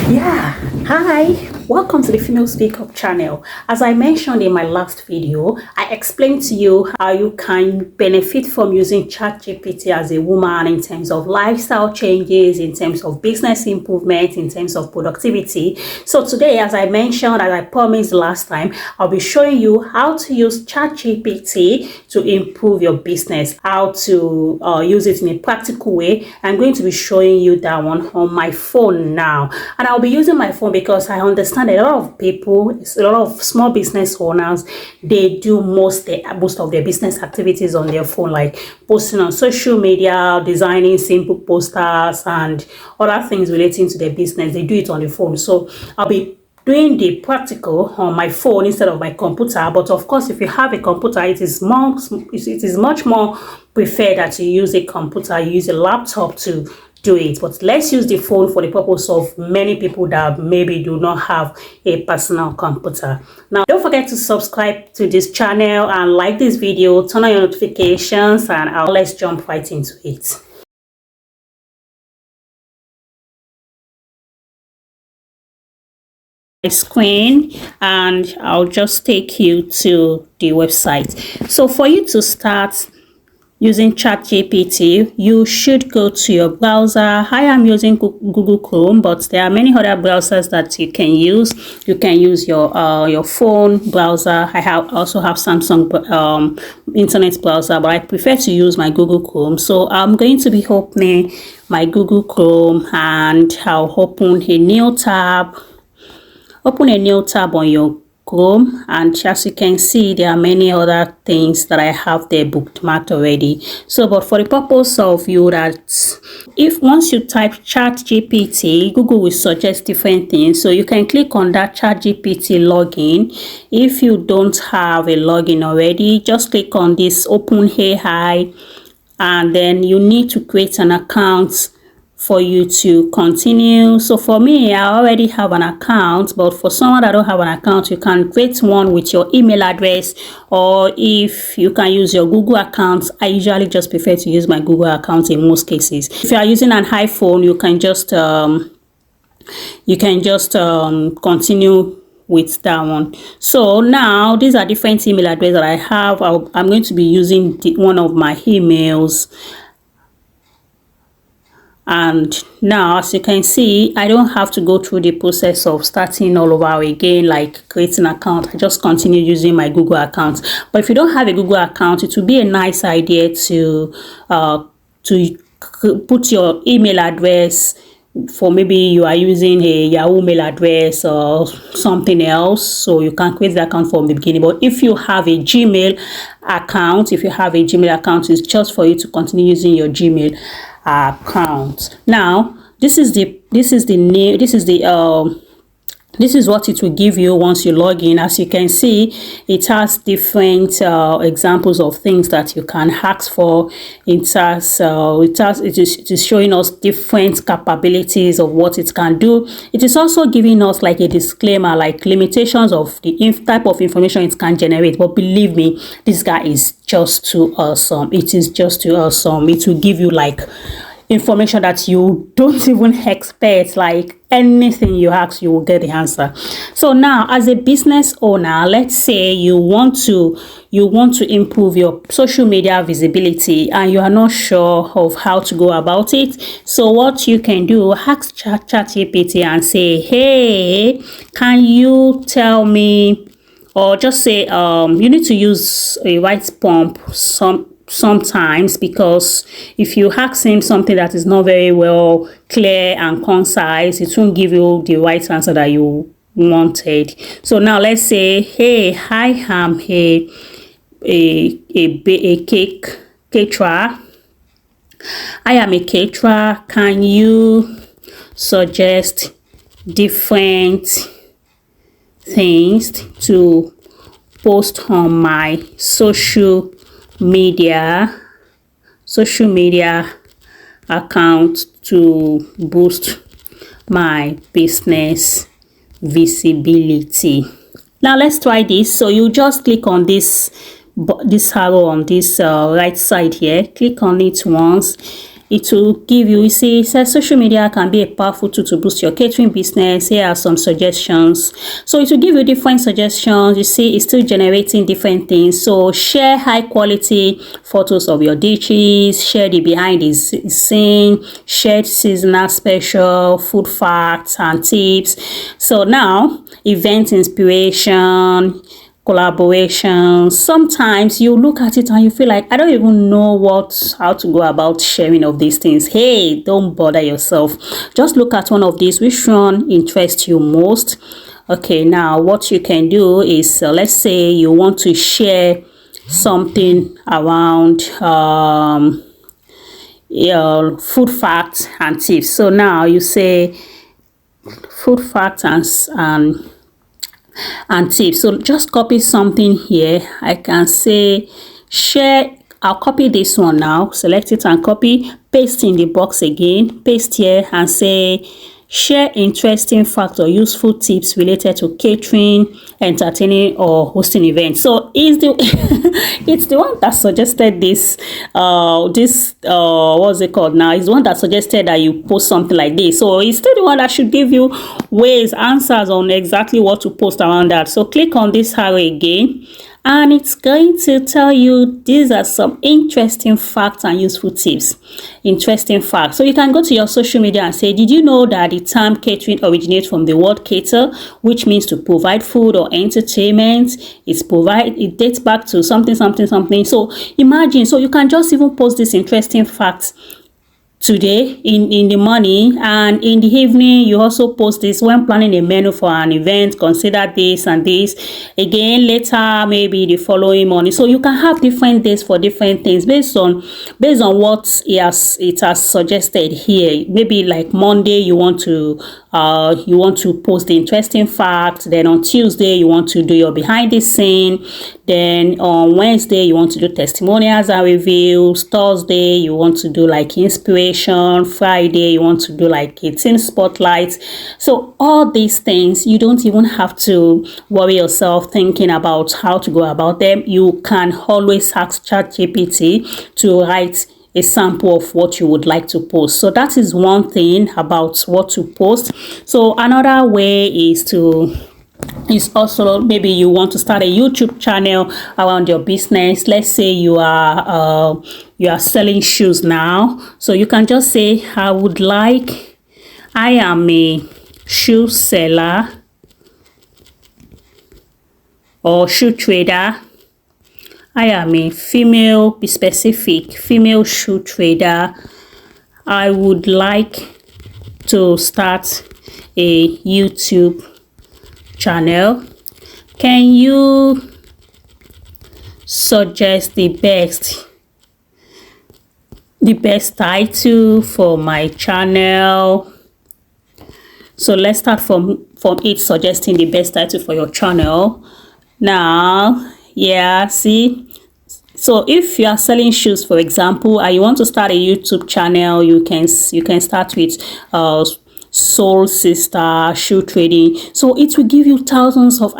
Yeah, hi, welcome to the Female Speak Up channel. As I mentioned in my last video, I explained to you how you can benefit from using ChatGPT as a woman in terms of lifestyle changes, in terms of business improvement, in terms of productivity. So today, as I mentioned, as I promised last time, I'll be showing you how to use ChatGPT to improve your business, how to use it in a practical way. I'm going to be showing you that one on my phone now. And I'll be using my phone because I understand a lot of people, a lot of small business owners, they do most of their business activities on their phone, like posting on social media, designing simple posters, and other things relating to their business. They do it on the phone. So I'll be doing the practical on my phone instead of my computer. But of course, if you have a computer, it is much more preferred that you use a computer, you use a laptop to do it. But let's use the phone for the purpose of many people that maybe do not have a personal computer. Now, don't forget to subscribe to this channel and like this video, turn on your notifications, and let's jump right into it. Screen, and I'll just take you to the website. So for you to start using ChatGPT, you should go to your browser. I am using Google Chrome, but there are many other browsers that you can use. You can use your phone browser. I also have Samsung internet browser, but I prefer to use my Google Chrome. So I'm going to be opening my Google Chrome, and I'll open a new tab. Open a new tab on your Chrome, and as you can see, there are many other things that I have there bookmarked already. So, but for the purpose of you, that if once you type ChatGPT, Google will suggest different things. So you can click on that ChatGPT login. If you don't have a login already, just click on this Open AI, and then you need to create an account for you to continue. So for me, I already have an account, but for someone that don't have an account, you can create one with your email address, or if you can use your Google account. I usually just prefer to use my Google account in most cases. If you are using an iPhone, you can just continue with that one. So now these are different email addresses that I have. I'm going to be using one of my emails. And now, as you can see, I don't have to go through the process of starting all over again, like creating an account. I just continue using my Google account. But if you don't have a Google account, it would be a nice idea to put your email address. For maybe you are using a Yahoo mail address or something else, so you can create the account from the beginning. But if you have a Gmail account, it's just for you to continue using your Gmail account. Now, this is what it will give you once you log in. As you can see, it has different examples of things that you can ask for. It is showing us different capabilities of what it can do. It is also giving us like a disclaimer, like limitations of the type of information it can generate. But believe me, this guy is just too awesome. It is just too awesome. It will give you like information that you don't even expect. Like anything you ask, you will get the answer. So now, as a business owner, let's say you want to improve your social media visibility and you are not sure of how to go about it. So what you can do, ask ChatGPT and say, hey, can you tell me, or just say you need to use a right prompt sometimes, because if you ask him something that is not very well clear and concise, it won't give you the right answer that you wanted. So now let's say, hey, I am a cake caterer. I am a caterer. Can you suggest different things to post on my social media account to boost my business visibility? Now let's try this. So you just click on this arrow on this right side here. Click on it once, it will give you, see, it says social media can be a powerful tool to boost your catering business. Here are some suggestions. So it will give you different suggestions. You see, it's still generating different things. So share high quality photos of your dishes, share the behind the scene, share seasonal special, food facts and tips. So now, event inspiration, collaboration. Sometimes you look at it and you feel like, I don't even know how to go about sharing of these things. Hey, don't bother yourself. Just look at one of these. Which one interests you most? Okay, now what you can do is, let's say you want to share something around food facts and tips. So now you say food facts and tips. So just copy something here. I can say share. I'll copy this one now, select it and copy, paste in the box again, paste here and say share interesting facts or useful tips related to catering, entertaining or hosting events. So it's the it's the one that suggested this what's it called now? It's the one that suggested that you post something like this. So it's still the one that should give you answers on exactly what to post around that. So click on this arrow again, and it's going to tell you these are some interesting facts and useful tips. Interesting facts. So you can go to your social media and say, did you know that the term catering originates from the word cater, which means to provide food or entertainment? It dates back to something. So imagine, so you can just even post this interesting facts today in the morning, and in the evening you also post this. When planning a menu for an event, consider this and this. Again later, maybe the following morning. So you can have different days for different things based on what it has suggested here. Maybe like Monday you want to post the interesting fact, then on Tuesday you want to do your behind the scene, then on Wednesday you want to do testimonials and reviews, Thursday you want to do like inspiration, Friday you want to do like a team spotlight. So all these things, you don't even have to worry yourself thinking about how to go about them. You can always ask ChatGPT to write a sample of what you would like to post. So that is one thing about what to post. So another way is also, maybe you want to start a YouTube channel around your business. Let's say you are selling shoes now. So you can just say, I am a shoe seller or shoe trader. I am a female, be specific, female shoe trader. I would like to start a YouTube channel. Can you suggest the best title for my channel? So let's start from it suggesting the best title for your channel. Now, yeah, see, so if you are selling shoes, for example, and you want to start a YouTube channel, you can start with Soul Sister Shoe Trading. So it will give you thousands of,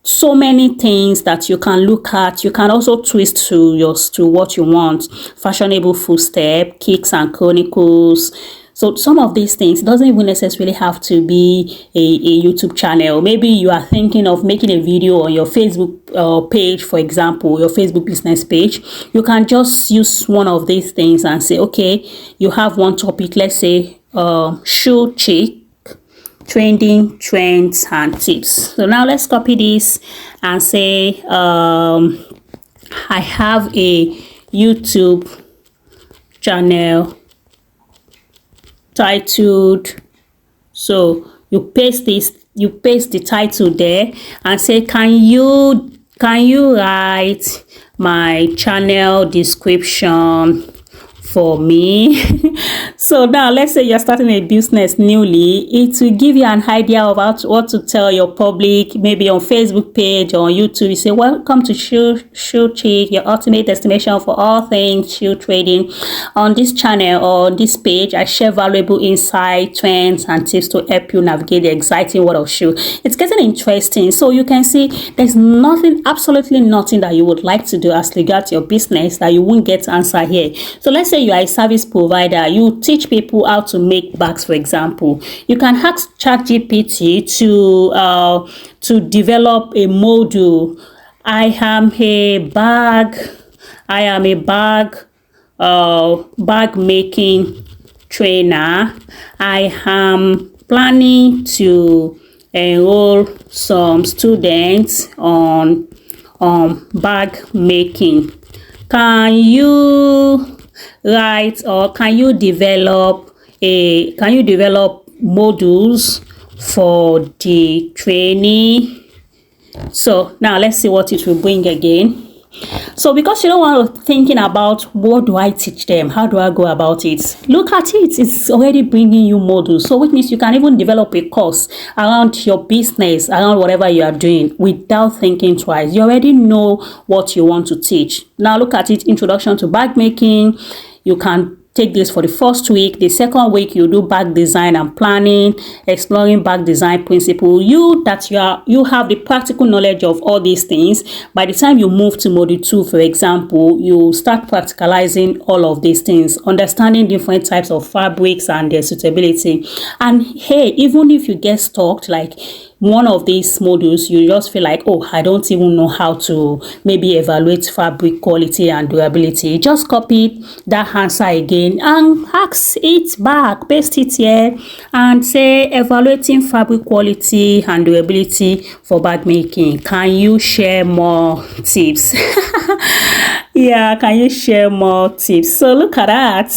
so many things that you can look at. You can also twist to what you want. Fashionable footstep, kicks and chronicles. So some of these things, it doesn't even necessarily have to be a YouTube channel. Maybe you are thinking of making a video on your Facebook page, for example, your Facebook business page. You can just use one of these things and say, okay, you have one topic, let's say shoe chic, trending, trends and tips. So now let's copy this and say I have a YouTube channel titled, so you paste the title there and say, can you write my channel description for me? So now let's say you're starting a business newly. It will give you an idea of what to tell your public, maybe on Facebook page or on YouTube. You say, welcome to Shoe Chic, your ultimate destination for all things shoe trading. On this channel or on this page, I share valuable insight, trends and tips to help you navigate the exciting world of shoe. It's getting interesting. So you can see there's absolutely nothing that you would like to do as regards your business that you won't get answer here. So let's say you are a service provider, you teach people how to make bags, for example. You can ask ChatGPT to develop a module. I am a bag making trainer. I am planning to enroll some students on bag making. Can you write or can you develop modules for the trainee? So now let's see what it will bring again. So because you don't want to thinking about what do I teach them, how do I go about it, look at it, it's already bringing you modules. So which means you can even develop a course around your business, around whatever you are doing without thinking twice. You already know what you want to teach. Now look at it, introduction to bag making. You can take this for the first week. The second week you do bag design and planning, exploring bag design principle. You have the practical knowledge of all these things. By the time you move to module 2, for example, you start practicalizing all of these things, understanding different types of fabrics and their suitability. And hey, even if you get stuck like one of these modules, you just feel like, oh, I don't even know how to maybe evaluate fabric quality and durability, just copy that answer again and ask it back, paste it here and say evaluating fabric quality and durability for bag making. Can you share more tips? Yeah, can you share more tips? So look at that.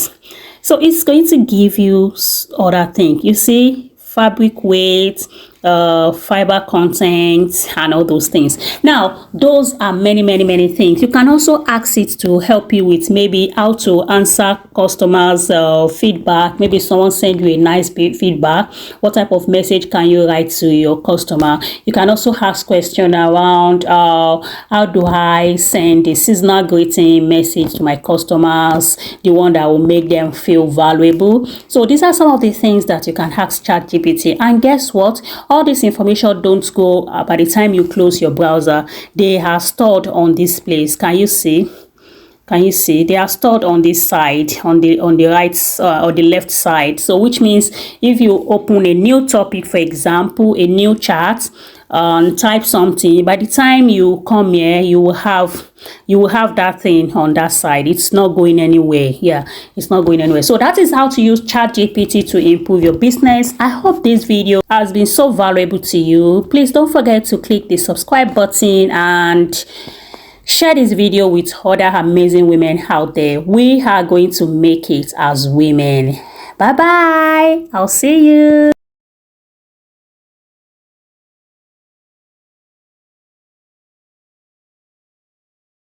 So it's going to give you other things. You see, fabric weight, fiber content, and all those things. Now those are many things. You can also ask it to help you with maybe how to answer customers feedback. Maybe someone send you a nice feedback, what type of message can you write to your customer? You can also ask question around how do I send a seasonal greeting message to my customers, the one that will make them feel valuable. So these are some of the things that you can ask ChatGPT. And guess what, all this information don't go by the time you close your browser. They are stored on this place. Can you see? They are stored on this side, on the right or the left side. So which means if you open a new topic, for example a new chat, type something, by the time you come here you will have that thing on that side. It's not going anywhere. Yeah, it's not going anywhere. So that is how to use ChatGPT to improve your business. I hope this video has been so valuable to you. Please don't forget to click the subscribe button and share this video with other amazing women out there. We are going to make it as women. Bye bye. I'll see you.